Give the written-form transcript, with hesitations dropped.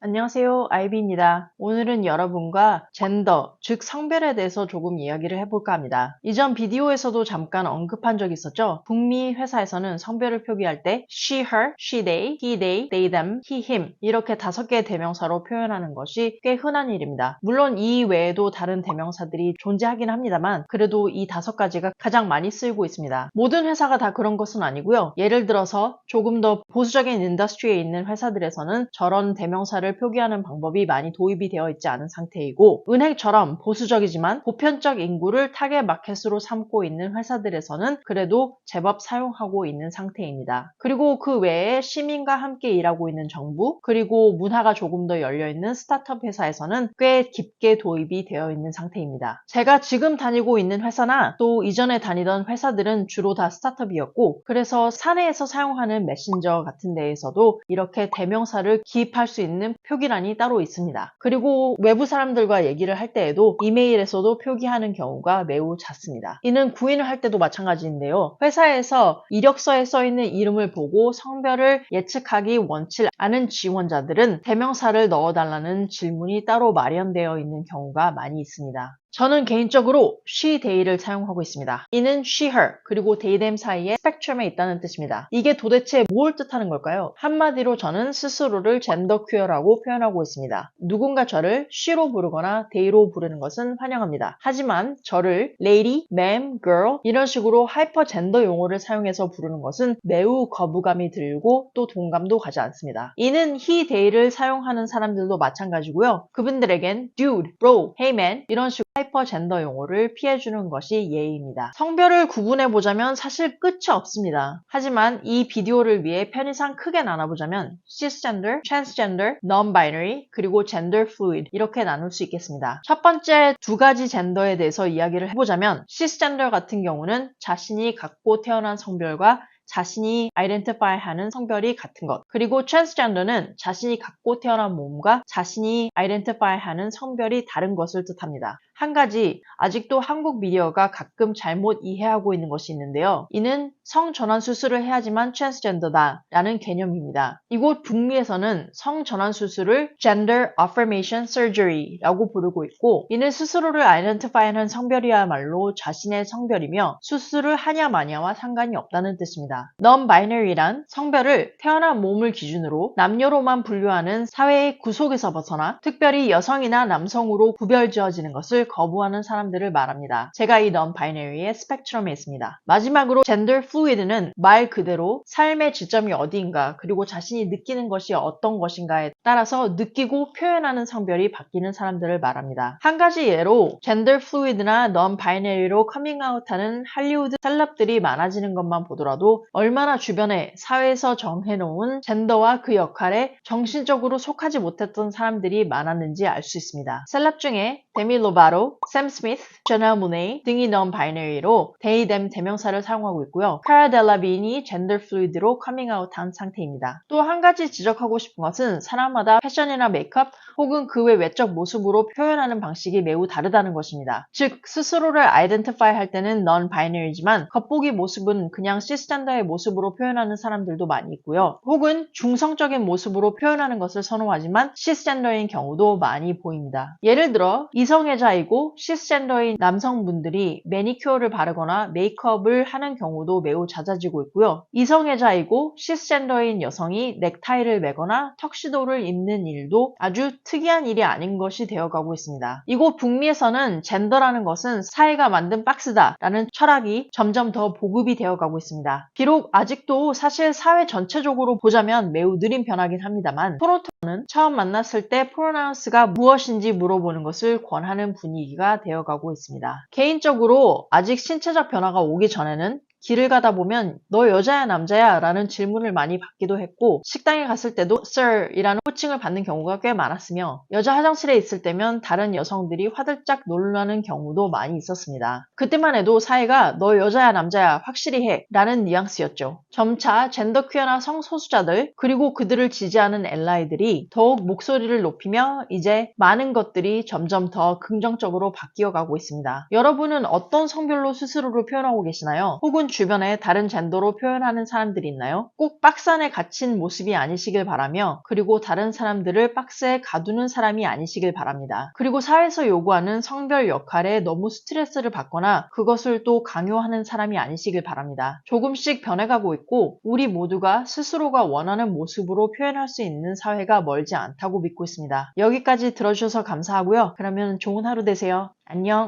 안녕하세요. 아이비입니다. 오늘은 여러분과 젠더, 즉 성별에 대해서 조금 이야기를 해볼까 합니다. 이전 비디오에서도 잠깐 언급한 적이 있었죠. 북미 회사에서는 성별을 표기할 때 she, her, she, they, he, they, they, them, he, him 이렇게 5개의 대명사로 표현하는 것이 꽤 흔한 일입니다. 물론 이 외에도 다른 대명사들이 존재하긴 합니다만 그래도 이 5가지가 가장 많이 쓰이고 있습니다. 모든 회사가 다 그런 것은 아니고요. 예를 들어서 조금 더 보수적인 인더스트리에 있는 회사들에서는 저런 대명사를 표기하는 방법이 많이 도입이 되어 있지 않은 상태이고 은행처럼 보수적이지만 보편적 인구를 타겟 마켓으로 삼고 있는 회사들에서는 그래도 제법 사용하고 있는 상태입니다. 그리고 그 외에 시민과 함께 일하고 있는 정부 그리고 문화가 조금 더 열려있는 스타트업 회사에서는 꽤 깊게 도입이 되어 있는 상태입니다. 제가 지금 다니고 있는 회사나 또 이전에 다니던 회사들은 주로 다 스타트업이었고 그래서 사내에서 사용하는 메신저 같은 데에서도 이렇게 대명사를 기입할 수 있는 표기란이 따로 있습니다. 그리고 외부 사람들과 얘기를 할 때에도 이메일에서도 표기하는 경우가 매우 잦습니다. 이는 구인을 할 때도 마찬가지인데요. 회사에서 이력서에 써있는 이름을 보고 성별을 예측하기 원치 않은 지원자들은 대명사를 넣어달라는 질문이 따로 마련되어 있는 경우가 많이 있습니다. 저는 개인적으로 she, they를 사용하고 있습니다. 이는 she, her, 그리고 they, them 사이에 스펙트럼에 있다는 뜻입니다. 이게 도대체 뭘 뜻하는 걸까요? 한마디로 저는 스스로를 젠더 퀴어라고 표현하고 있습니다. 누군가 저를 she로 부르거나 they로 부르는 것은 환영합니다. 하지만 저를 lady, ma'am, girl 이런 식으로 하이퍼 젠더 용어를 사용해서 부르는 것은 매우 거부감이 들고 또 동감도 가지 않습니다. 이는 he, they를 사용하는 사람들도 마찬가지고요. 그분들에겐 dude, bro, hey man 이런 식으로 하이퍼 젠더 용어를 피해주는 것이 예의입니다. 성별을 구분해보자면 사실 끝이 없습니다. 하지만 이 비디오를 위해 편의상 크게 나눠보자면 cisgender, transgender, non-binary, 그리고 gender fluid 이렇게 나눌 수 있겠습니다. 첫 번째 2가지 젠더에 대해서 이야기를 해보자면 cisgender 같은 경우는 자신이 갖고 태어난 성별과 자신이 아이덴티파이하는 성별이 같은 것 그리고 트랜스젠더는 자신이 갖고 태어난 몸과 자신이 아이덴티파이하는 성별이 다른 것을 뜻합니다. 한 가지 아직도 한국 미디어가 가끔 잘못 이해하고 있는 것이 있는데요. 이는 성전환 수술을 해야지만 트랜스젠더다 라는 개념입니다. 이곳 북미에서는 성전환 수술을 Gender Affirmation Surgery 라고 부르고 있고 이는 스스로를 아이덴티파이하는 성별이야말로 자신의 성별이며 수술을 하냐 마냐와 상관이 없다는 뜻입니다. Non-binary란 성별을 태어난 몸을 기준으로 남녀로만 분류하는 사회의 구속에서 벗어나 특별히 여성이나 남성으로 구별지어지는 것을 거부하는 사람들을 말합니다. 제가 이 non-binary의 스펙트럼에 있습니다. 마지막으로 gender fluid는 말 그대로 삶의 지점이 어디인가 그리고 자신이 느끼는 것이 어떤 것인가에 따라서 느끼고 표현하는 성별이 바뀌는 사람들을 말합니다. 한 가지 예로 gender fluid나 non-binary로 커밍아웃하는 할리우드 셀럽들이 많아지는 것만 보더라도 얼마나 주변에 사회에서 정해놓은 젠더와 그 역할에 정신적으로 속하지 못했던 사람들이 많았는지 알 수 있습니다. 셀럽 중에 데미 로바로, 샘 스미스, 제넬 모네이 등이 non-binary로 they, them 대명사를 사용하고 있고요. 카라 델라빈이 젠더 플루이드로 커밍아웃한 상태입니다. 또 한 가지 지적하고 싶은 것은 사람마다 패션이나 메이크업 혹은 그 외 외적 모습으로 표현하는 방식이 매우 다르다는 것입니다. 즉 스스로를 아이덴티파이 할 때는 non-binary지만 겉보기 모습은 그냥 시스젠더의 모습으로 표현하는 사람들도 많이 있고요. 혹은 중성적인 모습으로 표현하는 것을 선호하지만 시스젠더인 경우도 많이 보입니다. 예를 들어 이성애자이고 시스젠더인 남성분들이 매니큐어를 바르거나 메이크업을 하는 경우도 매우 잦아지고 있고요. 이성애자이고 시스젠더인 여성이 넥타이를 매거나 턱시도를 입는 일도 아주 특이한 일이 아닌 것이 되어가고 있습니다. 이곳 북미에서는 젠더라는 것은 사회가 만든 박스다라는 철학이 점점 더 보급이 되어가고 있습니다. 비록 아직도 사실 사회 전체적으로 보자면 매우 느린 변화긴 합니다만 토론토는 처음 만났을 때 프로나운스가 무엇인지 물어보는 것을 권하는 분위기가 되어가고 있습니다. 개인적으로 아직 신체적 변화가 오기 전에는 길을 가다 보면 너 여자야 남자야 라는 질문을 많이 받기도 했고 식당에 갔을 때도 sir 이라는 호칭을 받는 경우가 꽤 많았으며 여자 화장실에 있을 때면 다른 여성들이 화들짝 놀라는 경우도 많이 있었습니다. 그때만 해도 사회가 너 여자야 남자야 확실히 해 라는 뉘앙스였죠. 점차 젠더 퀴어나 성소수자들 그리고 그들을 지지하는 엘라이들이 더욱 목소리를 높이며 이제 많은 것들이 점점 더 긍정적으로 바뀌어가고 있습니다. 여러분은 어떤 성별로 스스로를 표현하고 계시나요? 혹은 여러분 주변에 다른 젠더로 표현하는 사람들이 있나요? 꼭 박스 안에 갇힌 모습이 아니시길 바라며 그리고 다른 사람들을 박스에 가두는 사람이 아니시길 바랍니다. 그리고 사회에서 요구하는 성별 역할에 너무 스트레스를 받거나 그것을 또 강요하는 사람이 아니시길 바랍니다. 조금씩 변해가고 있고 우리 모두가 스스로가 원하는 모습으로 표현할 수 있는 사회가 멀지 않다고 믿고 있습니다. 여기까지 들어주셔서 감사하고요. 그러면 좋은 하루 되세요. 안녕.